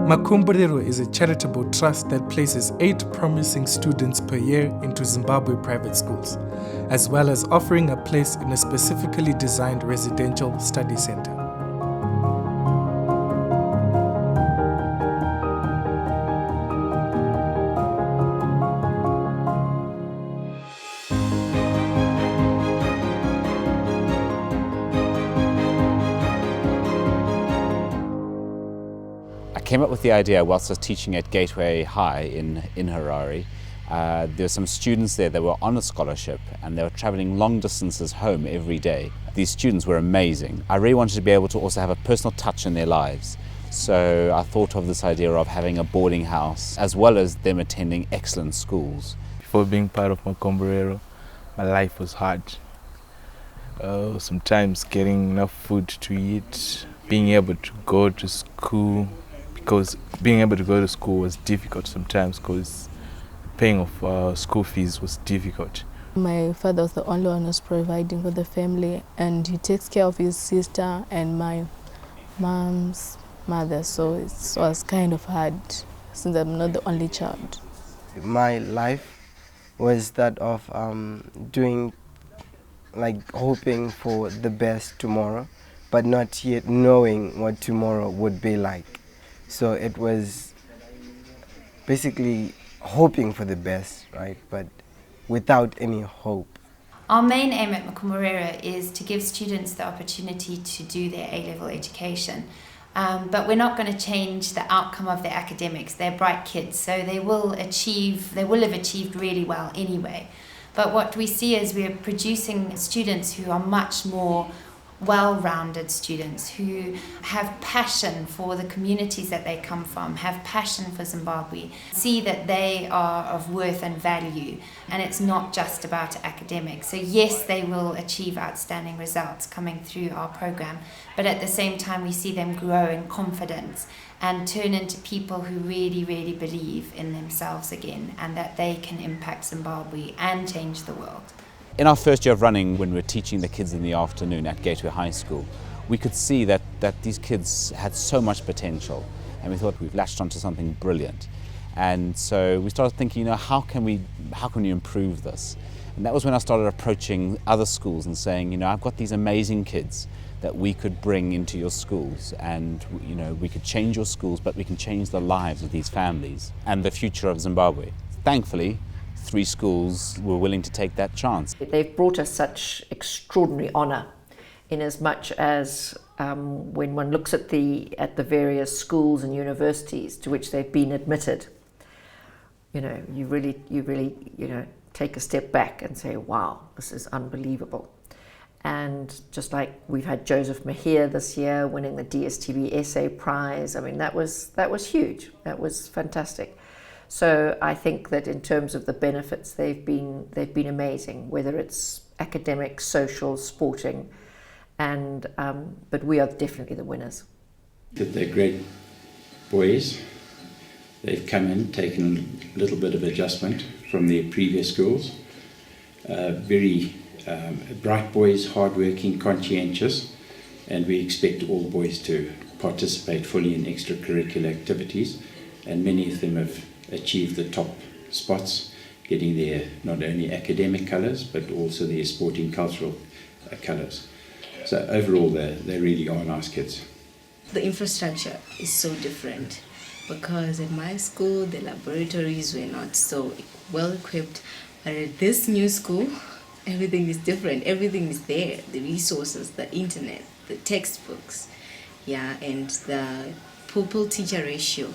Makomborero is a charitable trust that places 8 promising students per year into Zimbabwe private schools, as well as offering a place in a specifically designed residential study center. I came up with the idea whilst I was teaching at Gateway High in Harare. There were some students there that were on a scholarship and they were traveling long distances home every day. These students were amazing. I really wanted to be able to also have a personal touch in their lives. So I thought of this idea of having a boarding house as well as them attending excellent schools. Before being part of Makomborero, my life was hard. Sometimes getting enough food to eat, being able to go to school, because being able to go to school was difficult sometimes because paying of school fees was difficult. My father was the only one who was providing for the family, and he takes care of his sister and my mom's mother, so it was kind of hard since I'm not the only child. My life was that of hoping for the best tomorrow, but not yet knowing what tomorrow would be like. So it was basically hoping for the best, right? But without any hope. Our main aim at Makomborero is to give students the opportunity to do their A-level education. But we're not going to change the outcome of their academics. They're bright kids, so they will have achieved really well anyway. But what we see is we're producing students who are much more well-rounded students who have passion for the communities that they come from, have passion for Zimbabwe, see that they are of worth and value, and it's not just about academics. So yes, they will achieve outstanding results coming through our program, but at the same time we see them grow in confidence and turn into people who really, really believe in themselves again and that they can impact Zimbabwe and change the world. In our first year of running, when we were teaching the kids in the afternoon at Gateway High School, we could see that these kids had so much potential, and we thought we've latched onto something brilliant. And so we started thinking, how can we improve this? And that was when I started approaching other schools and saying, I've got these amazing kids that we could bring into your schools, and we could change your schools, but we can change the lives of these families and the future of Zimbabwe. Thankfully, 3 schools were willing to take that chance. They've brought us such extraordinary honour, in as much as when one looks at the various schools and universities to which they've been admitted, you really take a step back and say, wow, this is unbelievable. And just like we've had Joseph Mahir this year winning the DSTV Essay Prize, I mean that was huge. That was fantastic. So I think that in terms of the benefits, they've been amazing, whether it's academic, social, sporting, and but we are definitely the winners. They're great boys. They've come in, taken a little bit of adjustment from their previous schools. Very bright boys, hardworking, conscientious, and we expect all boys to participate fully in extracurricular activities, and many of them have achieved the top spots, getting their not only academic colours but also their sporting cultural colours. So overall they really are nice kids. The infrastructure is so different because at my school the laboratories were not so well equipped, but at this new school everything is different. Everything is there, the resources, the internet, the textbooks, and the pupil-teacher ratio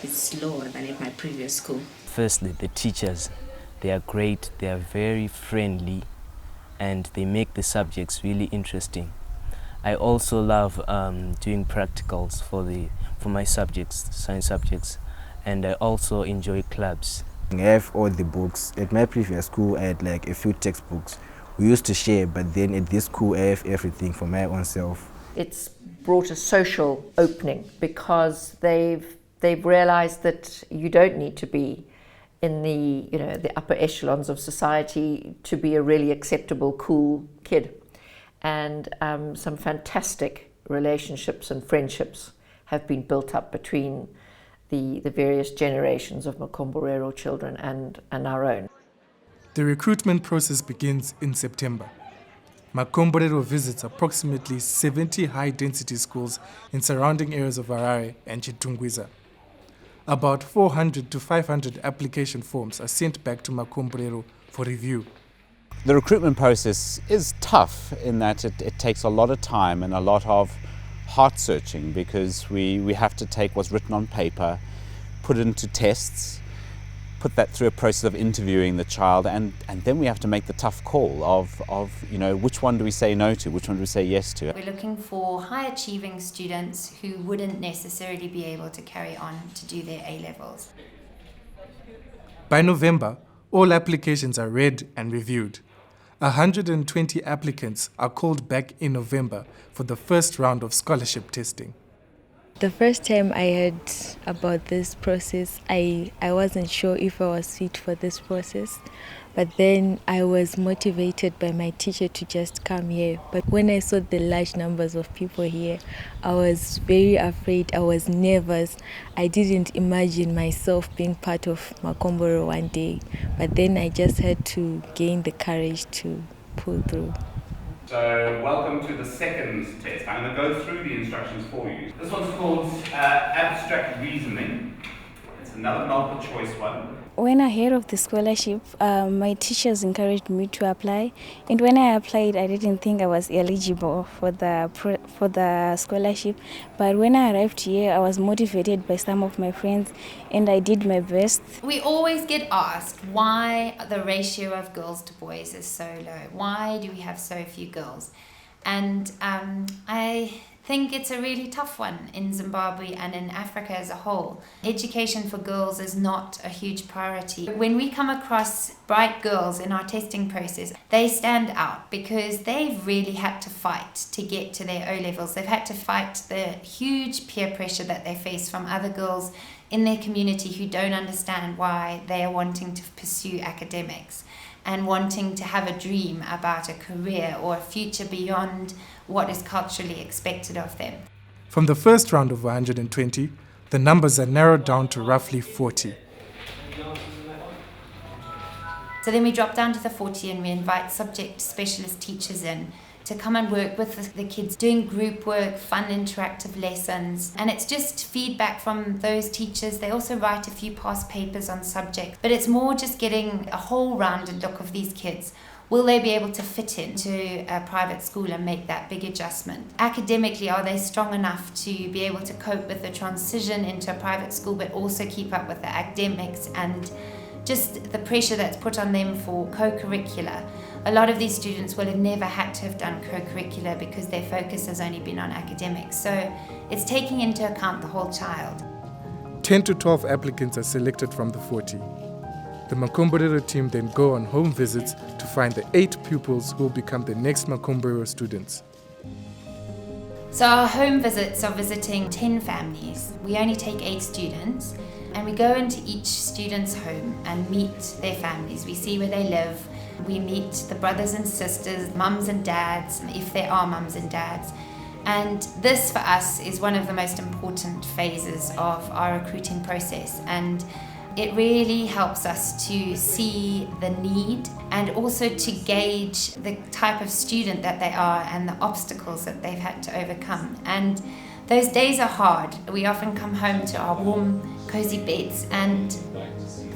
is lower than at my previous school. Firstly, the teachers, they are great, they are very friendly, and they make the subjects really interesting. I also love doing practicals for my subjects, science subjects, and I also enjoy clubs. I have all the books. At my previous school I had like a few textbooks. We used to share, but then at this school I have everything for my own self. It's brought a social opening because they've realized that you don't need to be in the upper echelons of society to be a really acceptable, cool kid. And some fantastic relationships and friendships have been built up between the various generations of Makomborero children and our own. The recruitment process begins in September. Makomborero visits approximately 70 high-density schools in surrounding areas of Harare and Chitungwiza. About 400 to 500 application forms are sent back to Makomborero for review. The recruitment process is tough in that it takes a lot of time and a lot of heart searching, because we have to take what's written on paper, put it into tests, put that through a process of interviewing the child, and then we have to make the tough call of which one do we say no to, which one do we say yes to. We're looking for high achieving students who wouldn't necessarily be able to carry on to do their A-levels. By November, all applications are read and reviewed. 120 applicants are called back in November for the first round of scholarship testing. The first time I heard about this process, I wasn't sure if I was fit for this process. But then I was motivated by my teacher to just come here. But when I saw the large numbers of people here, I was very afraid. I was nervous. I didn't imagine myself being part of Makomborero one day. But then I just had to gain the courage to pull through. So welcome to the second test. I'm going to go through the instructions for you. This one's called abstract reasoning. It's another multiple choice one. When I heard of the scholarship, my teachers encouraged me to apply. And when I applied, I didn't think I was eligible for the scholarship. But when I arrived here, I was motivated by some of my friends, and I did my best. We always get asked why the ratio of girls to boys is so low. Why do we have so few girls? And I think it's a really tough one in Zimbabwe and in Africa as a whole. Education for girls is not a huge priority. When we come across bright girls in our testing process, they stand out because they've really had to fight to get to their O-levels. They've had to fight the huge peer pressure that they face from other girls in their community who don't understand why they are wanting to pursue academics and wanting to have a dream about a career or a future beyond what is culturally expected of them. From the first round of 120, the numbers are narrowed down to roughly 40. So then we drop down to the 40 and we invite subject specialist teachers in to come and work with the kids, doing group work, fun interactive lessons. And it's just feedback from those teachers. They also write a few past papers on subjects, but it's more just getting a whole rounded look of these kids. Will they be able to fit into a private school and make that big adjustment? Academically, are they strong enough to be able to cope with the transition into a private school, but also keep up with the academics and just the pressure that's put on them for co-curricular? A lot of these students will have never had to have done co-curricular because their focus has only been on academics. So it's taking into account the whole child. 10 to 12 applicants are selected from the 40. The Makomborero team then go on home visits to find the 8 pupils who will become the next Makomborero students. So our home visits are visiting 10 families. We only take 8 students, and we go into each student's home and meet their families. We see where they live. We meet the brothers and sisters, mums and dads, if there are mums and dads. And this for us is one of the most important phases of our recruiting process. And it really helps us to see the need and also to gauge the type of student that they are and the obstacles that they've had to overcome. And those days are hard. We often come home to our warm, cozy beds and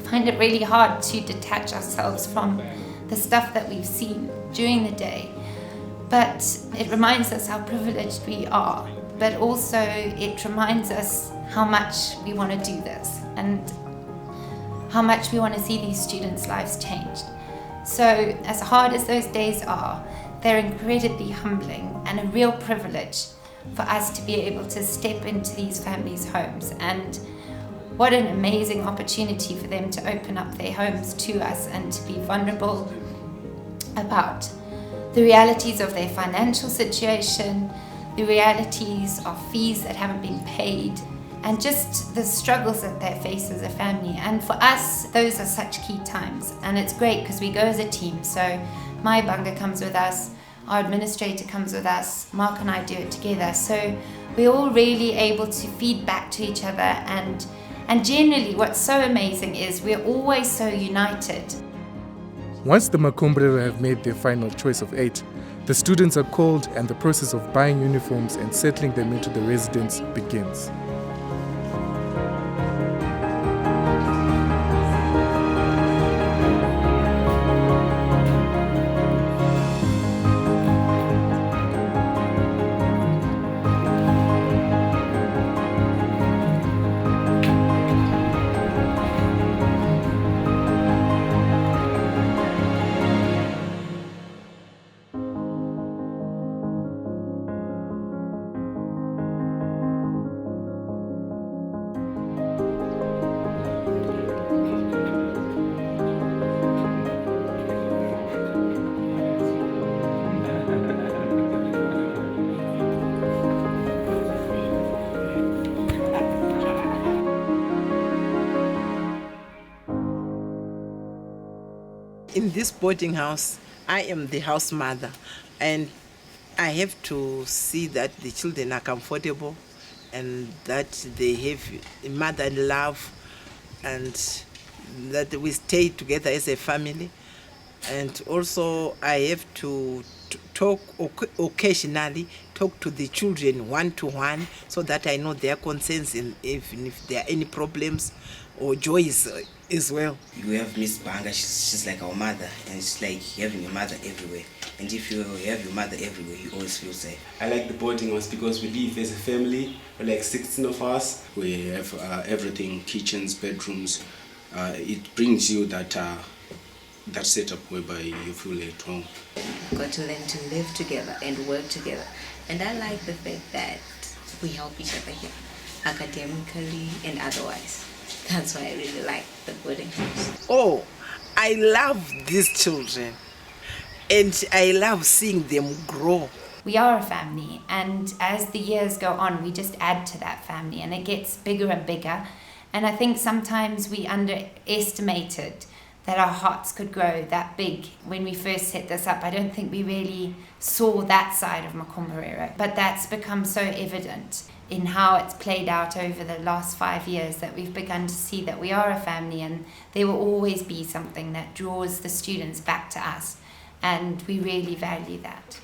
find it really hard to detach ourselves from the stuff that we've seen during the day. But it reminds us how privileged we are, but also it reminds us how much we want to do this and how much we want to see these students' lives changed. So as hard as those days are, they're incredibly humbling and a real privilege for us to be able to step into these families' homes. And what an amazing opportunity for them to open up their homes to us and to be vulnerable about the realities of their financial situation, the realities of fees that haven't been paid, and just the struggles that they face as a family. And for us, those are such key times. And it's great because we go as a team. So my banga comes with us, our administrator comes with us, Mark and I do it together. So we're all really able to feed back to each other and And generally what's so amazing is we're always so united. Once the Makomborero have made their final choice of 8, the students are called and the process of buying uniforms and settling them into the residence begins. In this boarding house, I am the house mother, and I have to see that the children are comfortable and that they have mother love and that we stay together as a family. And also I have to talk occasionally, talk to the children one-to-one so that I know their concerns and even if there are any problems or joys as well. You have Miss Banga, she's like our mother, and it's like having your mother everywhere. And if you have your mother everywhere, you always feel safe. I like the boarding house because we live as a family. We're like 16 of us. We have everything, kitchens, bedrooms. It brings you that setup whereby you feel at home. We've got to learn to live together and work together. And I like the fact that we help each other here, academically and otherwise. That's why I really like the boarding house. Oh, I love these children and I love seeing them grow. We are a family, and as the years go on, we just add to that family and it gets bigger and bigger. And I think sometimes we underestimated that our hearts could grow that big. When we first set this up, I don't think we really saw that side of Makomborero, but that's become so evident in how it's played out over the last 5 years that we've begun to see that we are a family, and there will always be something that draws the students back to us, and we really value that.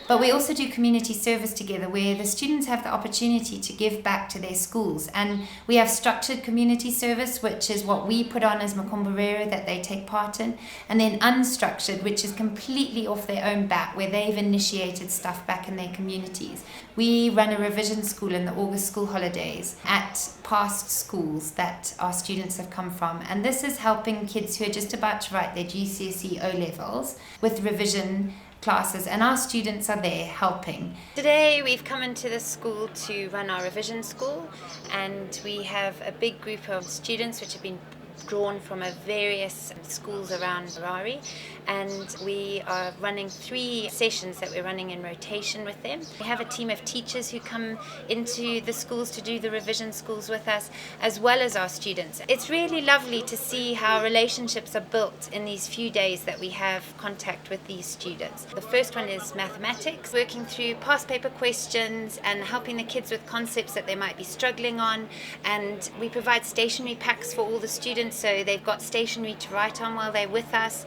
But we also do community service together where the students have the opportunity to give back to their schools. And we have structured community service, which is what we put on as Makomborero that they take part in. And then unstructured, which is completely off their own bat, where they've initiated stuff back in their communities. We run a revision school in the August school holidays at past schools that our students have come from. And this is helping kids who are just about to write their GCSE O-levels with revision classes, and our students are there helping. Today we've come into the school to run our revision school, and we have a big group of students which have been drawn from various schools around Harare, and we are running 3 sessions that we're running in rotation with them. We have a team of teachers who come into the schools to do the revision schools with us, as well as our students. It's really lovely to see how relationships are built in these few days that we have contact with these students. The first one is mathematics, working through past paper questions and helping the kids with concepts that they might be struggling on, and we provide stationery packs for all the students so they've got stationery to write on while they're with us.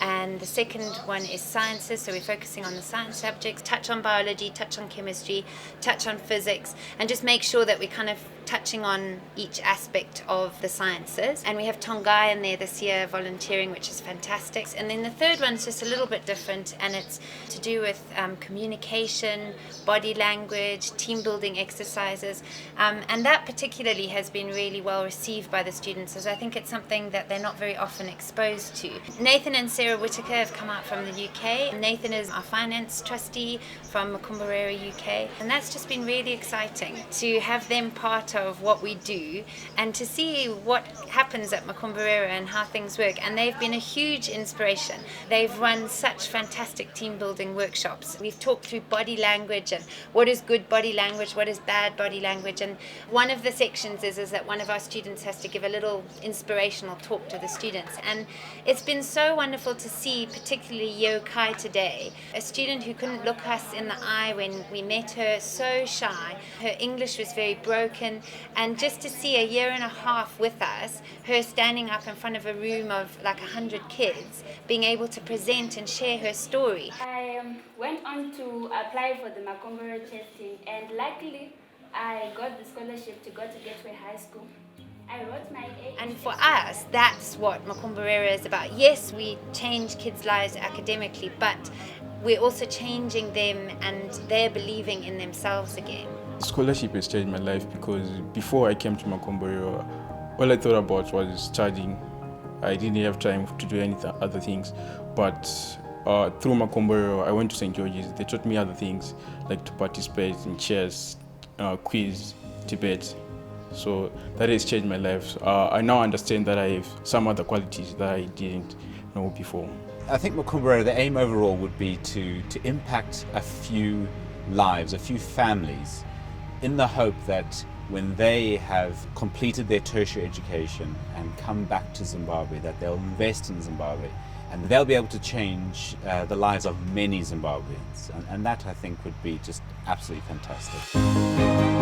And the second one is sciences, so we're focusing on the science subjects, touch on biology, touch on chemistry, touch on physics, and just make sure that we're kind of touching on each aspect of the sciences. And we have Tongai in there this year volunteering, which is fantastic. And then the third one's just a little bit different, and it's to do with communication, body language, team building exercises, and that particularly has been really well received by the students, as I think it's something that they're not very often exposed to. Nathan and Sarah Whitaker have come out from the UK. Nathan is our finance trustee from Makomborero UK, and that's just been really exciting to have them part motto of what we do, and to see what happens at Makomborero and how things work. And they've been a huge inspiration. They've run such fantastic team building workshops. We've talked through body language and what is good body language, what is bad body language. And one of the sections is that one of our students has to give a little inspirational talk to the students. And it's been so wonderful to see, particularly Yo Kai today, a student who couldn't look us in the eye when we met her, so shy. Her English was very broken, and just to see a year and a half with us, her standing up in front of a room of like 100 kids, being able to present and share her story. I went on to apply for the Makomborero chess team, and luckily I got the scholarship to go to Gateway High School. I wrote my And for us, that's what Makomborero is about. Yes, we change kids' lives academically, but we're also changing them and they're believing in themselves again. Scholarship has changed my life because before I came to Makomborero, all I thought about was studying. I didn't have time to do any other things. But through Makomborero, I went to St. George's. They taught me other things, like to participate in chess, quiz, debate. So that has changed my life. I now understand that I have some other qualities that I didn't know before. I think Makomborero, the aim overall would be to impact a few lives, a few families, in the hope that when they have completed their tertiary education and come back to Zimbabwe, that they'll invest in Zimbabwe and they'll be able to change the lives of many Zimbabweans. And that, I think, would be just absolutely fantastic.